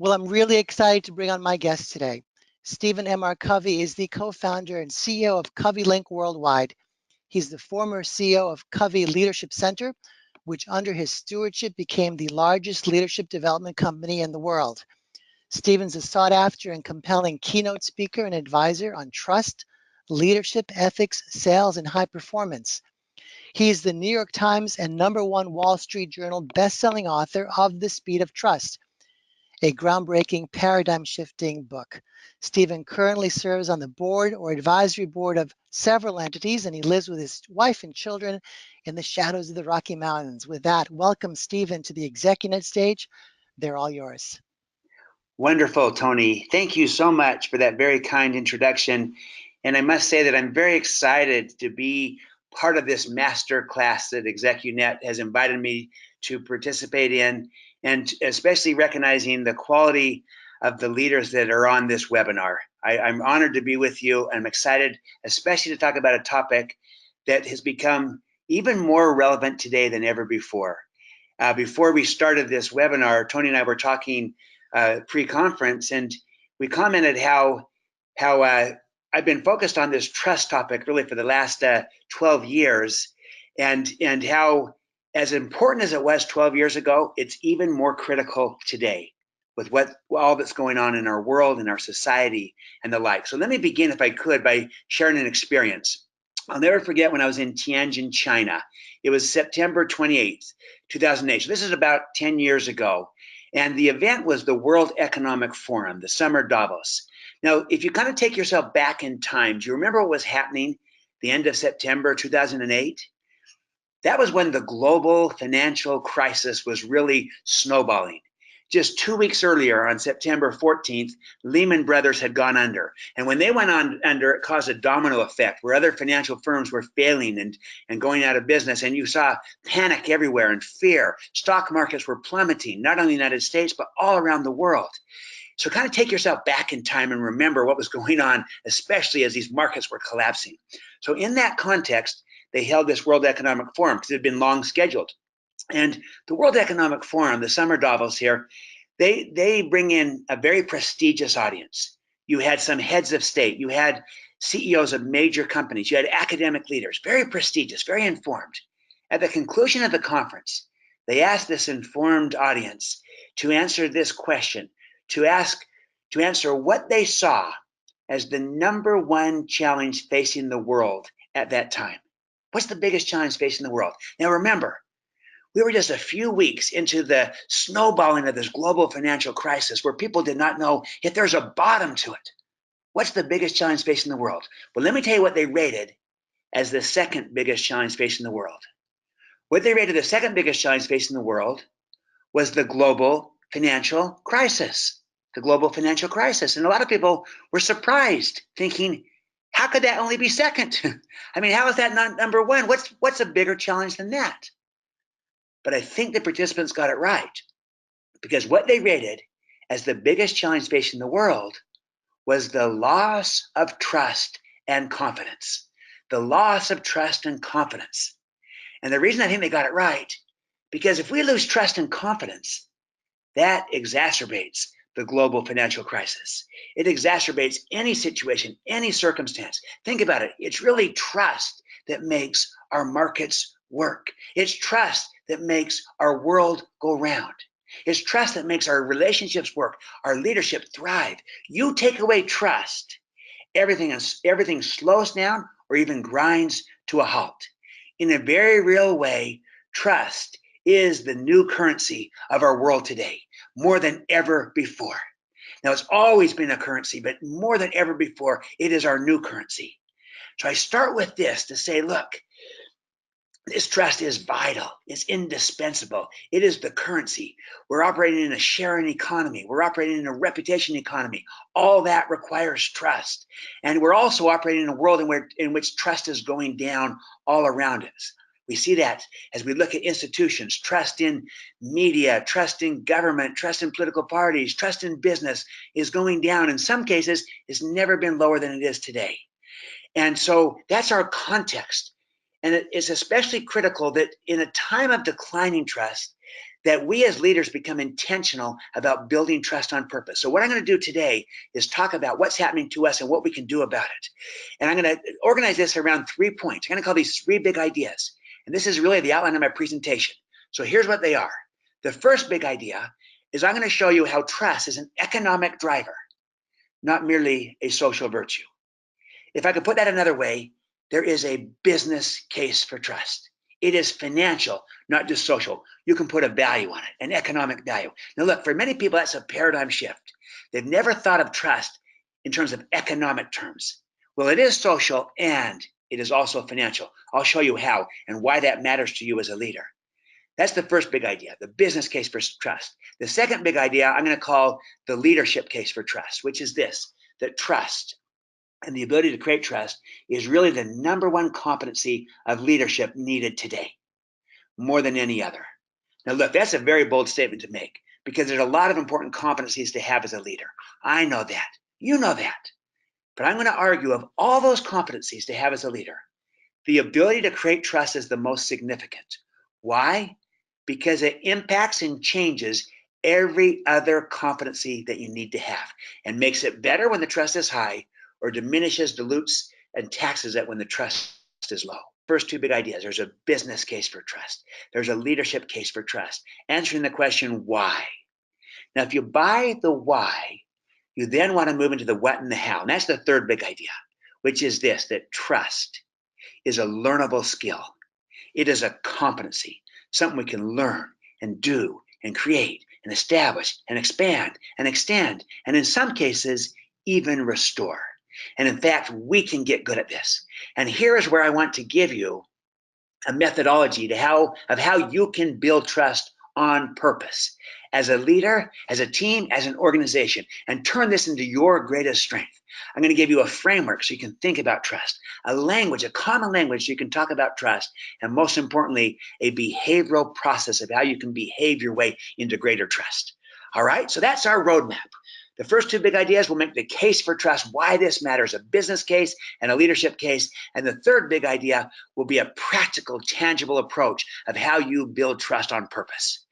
Well, I'm really excited to bring on my guest today. Stephen M.R. Covey is the co-founder and CEO of Covey Link Worldwide. He's the former CEO of Covey Leadership Center, which under his stewardship became the largest leadership development company in the world. Stephen's a sought after and compelling keynote speaker and advisor on trust, leadership, ethics, sales, and high performance. He is the New York Times and #1 Wall Street Journal best-selling author of The Speed of Trust, a groundbreaking paradigm-shifting book. Stephen currently serves on the board or advisory board of several entities, and he lives with his wife and children in the shadows of the Rocky Mountains. With that, welcome, Stephen, to the ExecuNet stage. They're all yours. Wonderful, Tony. Thank you so much for that very kind introduction. And I must say that I'm very excited to be part of this master class that ExecuNet has invited me to participate in, and especially recognizing the quality of the leaders that are on this webinar. I'm honored to be with you. I'm excited, especially to talk about a topic that has become even more relevant today than ever before. Before we started this webinar, Tony and I were talking pre-conference, and we commented how I've been focused on this trust topic really for the last 12 years, and how as important as it was 12 years ago, it's even more critical today with all that's going on in our world and our society and the like. So let me begin, if I could, by sharing an experience. I'll never forget when I was in Tianjin, China. It was September 28th, 2008. So this is about 10 years ago. And the event was the World Economic Forum, the Summer Davos. Now, if you kind of take yourself back in time, do you remember what was happening the end of September 2008? That was when the global financial crisis was really snowballing. Just 2 weeks earlier, on September 14th, Lehman Brothers had gone under. And when they went under, it caused a domino effect where other financial firms were failing and going out of business. And you saw panic everywhere and fear. Stock markets were plummeting, not only in the United States, but all around the world. So kind of take yourself back in time and remember what was going on, especially as these markets were collapsing. So in that context, they held this World Economic Forum because it had been long scheduled. And the World Economic Forum, the Summer Davos here, they bring in a very prestigious audience. You had some heads of state, you had CEOs of major companies, you had academic leaders, very prestigious, very informed. At the conclusion of the conference, they asked this informed audience to answer this question, to answer what they saw as the #1 challenge facing the world at that time. What's the biggest challenge facing the world? Now remember, we were just a few weeks into the snowballing of this global financial crisis where people did not know if there's a bottom to it. What's the biggest challenge facing the world? Well, let me tell you what they rated as the second biggest challenge facing the world. What they rated the second biggest challenge facing the world was the global financial crisis. The global financial crisis. And a lot of people were surprised, thinking, how could that only be second? I mean, how is that not #1? What's a bigger challenge than that? But I think the participants got it right, because what they rated as the biggest challenge facing the world was the loss of trust and confidence. The loss of trust and confidence. And the reason I think they got it right, because if we lose trust and confidence, that exacerbates the global financial crisis. It exacerbates any situation, any circumstance. Think about it. It's really trust that makes our markets work. It's trust that makes our world go round. It's trust that makes our relationships work, our leadership thrive. You take away trust, everything slows down or even grinds to a halt. In a very real way, trust is the new currency of our world today, more than ever before. Now, it's always been a currency, but more than ever before, it is our new currency. So I start with this to say, look, this trust is vital. It's indispensable. It is the currency. We're operating in a sharing economy. We're operating in a reputation economy. All that requires trust. And we're also operating in a world in which trust is going down all around us. We see that as we look at institutions, trust in media, trust in government, trust in political parties, trust in business is going down. In some cases, it's never been lower than it is today. And so that's our context. And it is especially critical that in a time of declining trust, that we as leaders become intentional about building trust on purpose. So what I'm going to do today is talk about what's happening to us and what we can do about it. And I'm going to organize this around 3 points. I'm going to call these 3 big ideas. And this is really the outline of my presentation. So here's what they are. The first big idea is I'm going to show you how trust is an economic driver, not merely a social virtue. If I could put that another way, there is a business case for trust. It is financial, not just social. You can put a value on it, an economic value. Now look, for many people, that's a paradigm shift. They've never thought of trust in terms of economic terms. Well, it is social and it is also financial. I'll show you how and why that matters to you as a leader. That's the first big idea, the business case for trust. The second big idea I'm going to call the leadership case for trust, which is this, that trust and the ability to create trust is really the number one competency of leadership needed today, more than any other. Now, look, that's a very bold statement to make because there's a lot of important competencies to have as a leader. I know that. You know that. But I'm going to argue of all those competencies to have as a leader, the ability to create trust is the most significant. Why? Because it impacts and changes every other competency that you need to have and makes it better when the trust is high or diminishes, dilutes, and taxes it when the trust is low. First 2 big ideas. There's a business case for trust. There's a leadership case for trust. Answering the question, why? Now, if you buy the why, you then want to move into the what and the how. And that's the third big idea, which is this, that trust is a learnable skill. It is a competency, something we can learn and do and create and establish and expand and extend, and in some cases, even restore. And in fact, we can get good at this. And here is where I want to give you a methodology of how you can build trust on purpose as a leader, as a team, as an organization, and turn this into your greatest strength. I'm going to give you a framework so you can think about trust, a language, a common language so you can talk about trust, and most importantly, a behavioral process of how you can behave your way into greater trust. All right, so that's our roadmap. The first 2 big ideas will make the case for trust, why this matters, a business case and a leadership case. And the third big idea will be a practical, tangible approach of how you build trust on purpose.